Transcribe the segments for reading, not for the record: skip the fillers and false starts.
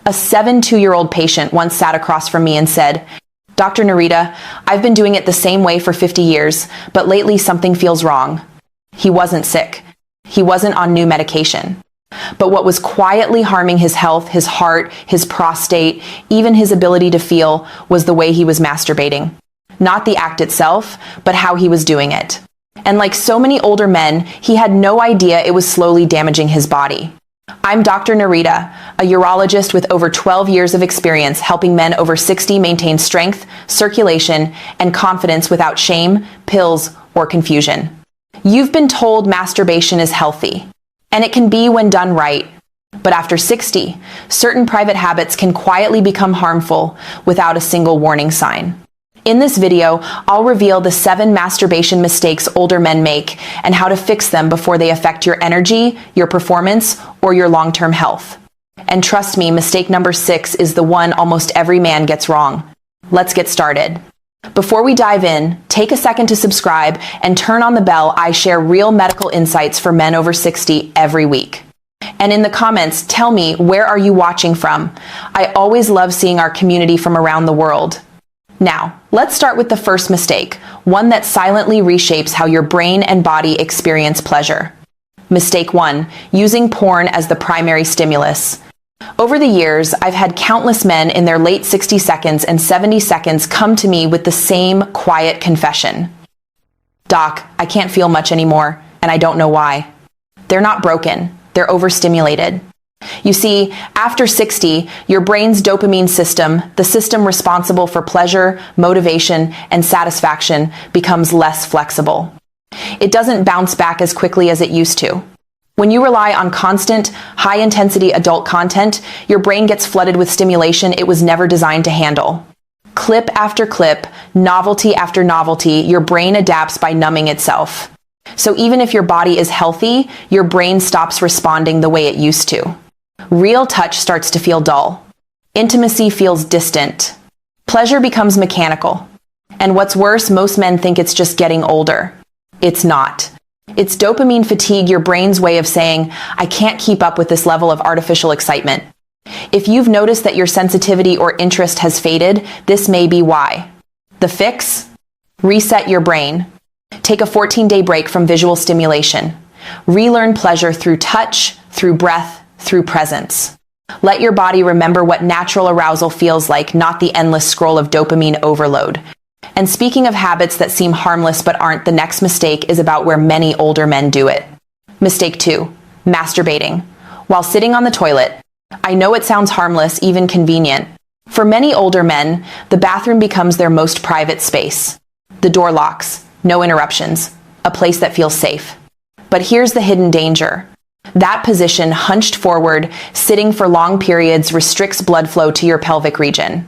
A 72-year-old patient once sat across from me and said, "Dr. Narita, I've been doing it the same way for 50 years, but lately something feels wrong." He wasn't sick. He wasn't on new medication. But what was quietly harming his health, his heart, his prostate, even his ability to feel, was the way he was masturbating. Not the act itself, but how he was doing it. And like so many older men, he had no idea it was slowly damaging his body. I'm Dr. Narita, a urologist with over 12 years of experience helping men over 60 maintain strength, circulation, and confidence without shame, pills, or confusion. You've been told masturbation is healthy, and it can be when done right. But after 60, certain private habits can quietly become harmful without a single warning sign. In this video, I'll reveal the 7 masturbation mistakes older men make and how to fix them before they affect your energy, your performance, or your long-term health. And trust me, mistake number 6 is the one almost every man gets wrong. Let's get started. Before we dive in, take a second to subscribe and turn on the bell. I share real medical insights for men over 60 every week. And in the comments, tell me, where are you watching from? I always love seeing our community from around the world. Now, let's start with the first mistake, one that silently reshapes how your brain and body experience pleasure. Mistake 1, using porn as the primary stimulus. Over the years, I've had countless men in their late 60 seconds and 70 seconds come to me with the same quiet confession. "Doc, I can't feel much anymore, and I don't know why." They're not broken, they're overstimulated. You see, after 60, your brain's dopamine system, the system responsible for pleasure, motivation, and satisfaction, becomes less flexible. It doesn't bounce back as quickly as it used to. When you rely on constant, high-intensity adult content, your brain gets flooded with stimulation it was never designed to handle. Clip after clip, novelty after novelty, your brain adapts by numbing itself. So even if your body is healthy, your brain stops responding the way it used to. Real touch starts to feel dull. Intimacy feels distant. Pleasure becomes mechanical. And what's worse, most men think it's just getting older. It's not. It's dopamine fatigue, your brain's way of saying, "I can't keep up with this level of artificial excitement." If you've noticed that your sensitivity or interest has faded, this may be why. The fix? Reset your brain. Take a 14-day break from visual stimulation. Relearn pleasure through touch, through breath, through presence. Let your body remember what natural arousal feels like, not the endless scroll of dopamine overload. And speaking of habits that seem harmless but aren't, the next mistake is about where many older men do it. Mistake 2, masturbating. While sitting on the toilet. I know it sounds harmless, even convenient. For many older men, the bathroom becomes their most private space. The door locks, no interruptions, a place that feels safe. But here's the hidden danger. That position, hunched forward, sitting for long periods, restricts blood flow to your pelvic region.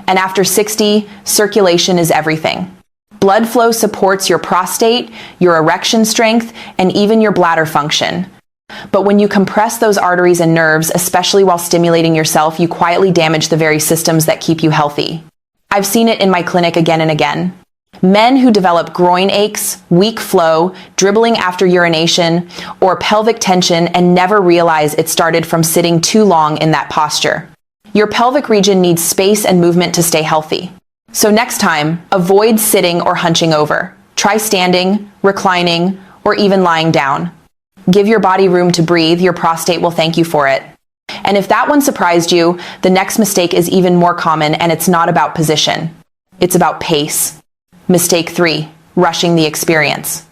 And after 60, circulation is everything. Blood flow supports your prostate, your erection strength, and even your bladder function. But when you compress those arteries and nerves, especially while stimulating yourself, you quietly damage the very systems that keep you healthy. I've seen it in my clinic again and again. Men who develop groin aches, weak flow, dribbling after urination, or pelvic tension and never realize it started from sitting too long in that posture. Your pelvic region needs space and movement to stay healthy. So next time, avoid sitting or hunching over. Try standing, reclining, or even lying down. Give your body room to breathe. Your prostate will thank you for it. And if that one surprised you, the next mistake is even more common, and it's not about position. It's about pace. Mistake 3, rushing the experience.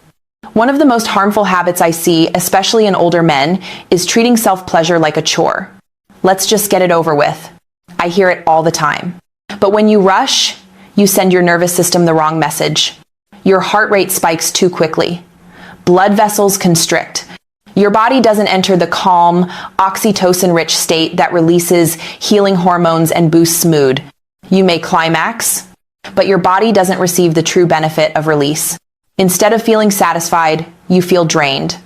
One of the most harmful habits I see, especially in older men, is treating self-pleasure like a chore. Let's just get it over with. I hear it all the time. But when you rush, you send your nervous system the wrong message. Your heart rate spikes too quickly. Blood vessels constrict. Your body doesn't enter the calm, oxytocin-rich state that releases healing hormones and boosts mood. You may climax, but your body doesn't receive the true benefit of release. Instead of feeling satisfied, you feel drained.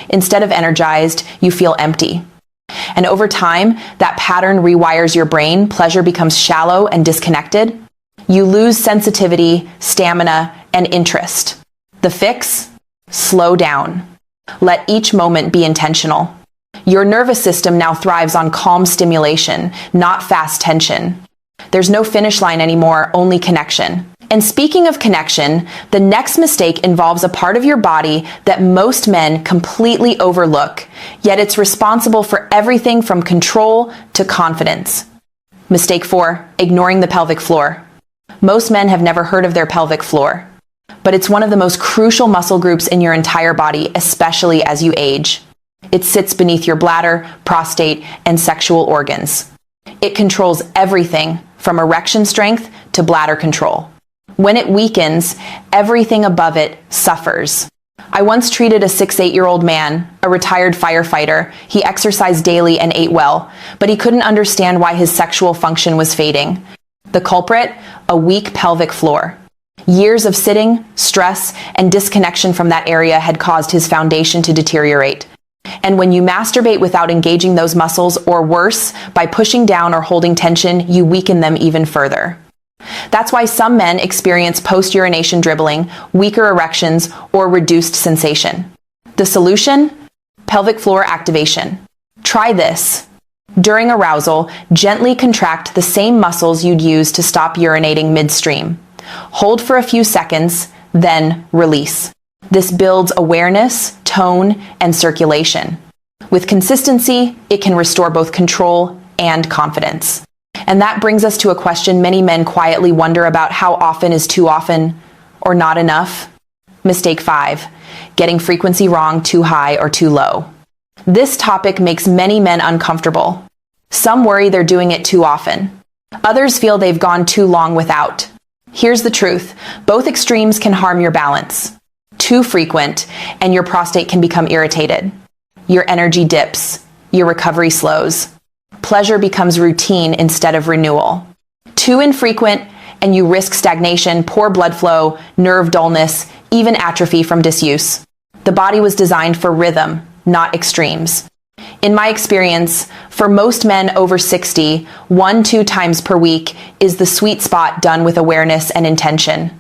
Instead of energized, you feel empty. And over time, that pattern rewires your brain. Pleasure becomes shallow and disconnected. You lose sensitivity, stamina, and interest. The fix? Slow down. Let each moment be intentional. Your nervous system now thrives on calm stimulation, not fast tension. There's no finish line anymore, only connection. And speaking of connection, the next mistake involves a part of your body that most men completely overlook, yet it's responsible for everything from control to confidence. Mistake 4, ignoring the pelvic floor. Most men have never heard of their pelvic floor, but it's one of the most crucial muscle groups in your entire body, especially as you age. It sits beneath your bladder, prostate, and sexual organs. It controls everything from erection strength to bladder control. When it weakens, everything above it suffers. I once treated a 6'8" man, a retired firefighter. He exercised daily and ate well, but he couldn't understand why his sexual function was fading. The culprit? A weak pelvic floor. Years of sitting, stress, and disconnection from that area had caused his foundation to deteriorate. And when you masturbate without engaging those muscles, or worse, by pushing down or holding tension, you weaken them even further. That's why some men experience post-urination dribbling, weaker erections, or reduced sensation. The solution? Pelvic floor activation. Try this. During arousal, gently contract the same muscles you'd use to stop urinating midstream. Hold for a few seconds, then release. This builds awareness, tone, and circulation. With consistency, it can restore both control and confidence. And that brings us to a question many men quietly wonder about: how often is too often, or not enough? Mistake 5, getting frequency wrong, too high or too low. This topic makes many men uncomfortable. Some worry they're doing it too often. Others feel they've gone too long without. Here's the truth: both extremes can harm your balance. Too frequent, and your prostate can become irritated. Your energy dips. Your recovery slows. Pleasure becomes routine instead of renewal. Too infrequent, and you risk stagnation, poor blood flow, nerve dullness, even atrophy from disuse. The body was designed for rhythm, not extremes. In my experience, for most men over 60, 1-2 times per week is the sweet spot, done with awareness and intention.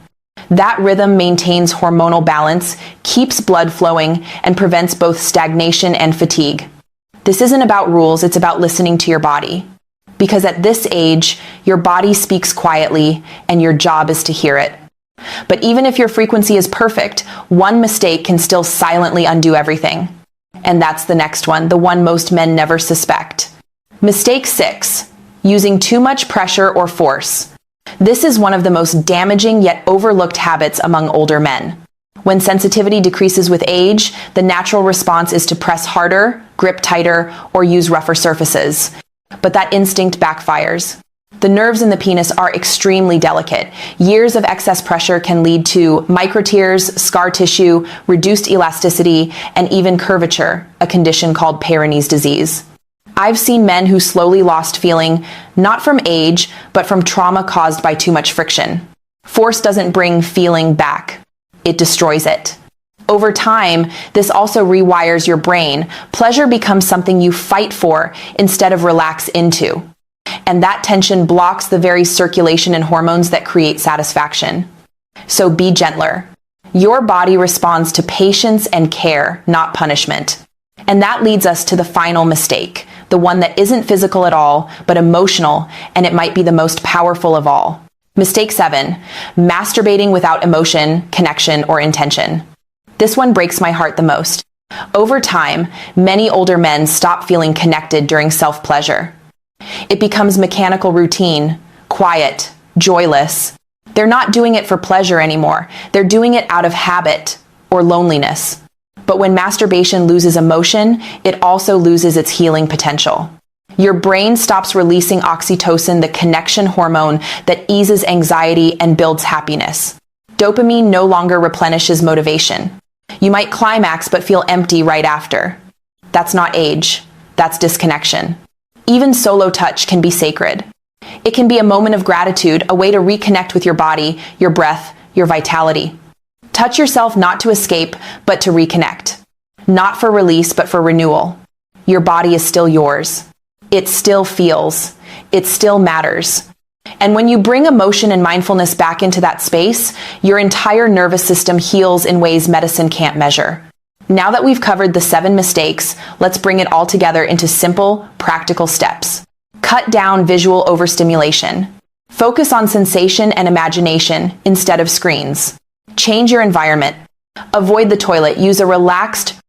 That rhythm maintains hormonal balance, keeps blood flowing, and prevents both stagnation and fatigue. This isn't about rules, it's about listening to your body. Because at this age, your body speaks quietly, and your job is to hear it. But even if your frequency is perfect, one mistake can still silently undo everything. And that's the next one, the one most men never suspect. Mistake 6, using too much pressure or force. This is one of the most damaging yet overlooked habits among older men. When sensitivity decreases with age, the natural response is to press harder, grip tighter, or use rougher surfaces. But that instinct backfires. The nerves in the penis are extremely delicate. Years of excess pressure can lead to microtears, scar tissue, reduced elasticity, and even curvature, a condition called Peyronie's disease. I've seen men who slowly lost feeling, not from age, but from trauma caused by too much friction. Force doesn't bring feeling back. It destroys it. Over time, this also rewires your brain. Pleasure becomes something you fight for instead of relax into. And that tension blocks the very circulation and hormones that create satisfaction. So be gentler. Your body responds to patience and care, not punishment. And that leads us to the final mistake, the one that isn't physical at all, but emotional, and it might be the most powerful of all. Mistake 7, masturbating without emotion, connection, or intention. This one breaks my heart the most. Over time, many older men stop feeling connected during self-pleasure. It becomes mechanical routine, quiet, joyless. They're not doing it for pleasure anymore. They're doing it out of habit or loneliness. But when masturbation loses emotion, it also loses its healing potential. Your brain stops releasing oxytocin, the connection hormone that eases anxiety and builds happiness. Dopamine no longer replenishes motivation. You might climax but feel empty right after. That's not age. That's disconnection. Even solo touch can be sacred. It can be a moment of gratitude, a way to reconnect with your body, your breath, your vitality. Touch yourself not to escape, but to reconnect. Not for release, but for renewal. Your body is still yours. It still feels. It still matters. And when you bring emotion and mindfulness back into that space, your entire nervous system heals in ways medicine can't measure. Now that we've covered the 7 mistakes, let's bring it all together into simple, practical steps. Cut down visual overstimulation. Focus on sensation and imagination instead of screens. Change your environment. Avoid the toilet. Use a relaxed,